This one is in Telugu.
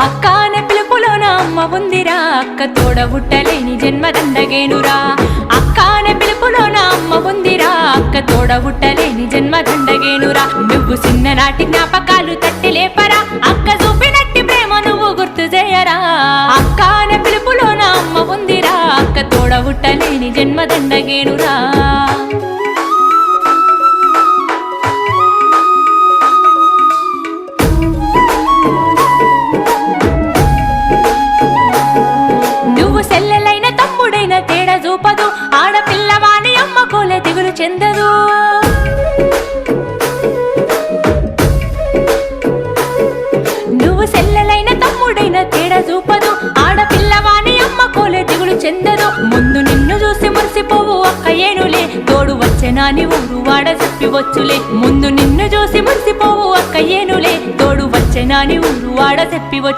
అక్క అనే పిలుపులోన అమ్మ ఉందిరా, అక్క తోడబుట్టలేని జన్మదండగేనురా. అక్క అనే పిలుపులోన అమ్మ ఉందిరా, అక్క తోడబుట్టలేని జన్మదండగేనురా. నువ్వు చిన్ననాటి జ్ఞాపకాలు తట్టి లేపరా, అక్క చూపినట్టి ప్రేమ నువ్వు గుర్తు చేయరా. అక్క అనే పిలుపులోన అమ్మ ఉందిరా, అక్క తోడబుట్టలేని జన్మదండగేనురా. సెల్లెలైన తమ్ముడైన తేడా చూపదు, ఆడపిల్లవాని అమ్మ కోలే దిగులు చెందదు. నువ్వు సెల్లెలైన తమ్ముడైన తేడా చూపదు, ఆడపిల్లవాని అమ్మ కోలే దిగులు చెందదు. ముందు నిన్ను చూసి మురిసిపోవు అక్క ఏనులే, తోడు వచ్చెనాని ఊరు వాడ చెప్పివచ్చులే. ముందు నిన్ను చూసి మురిసిపోవు అక్క ఏనులే, తోడు వచ్చెనాని ఊరు వాడ చెప్పివచ్చు.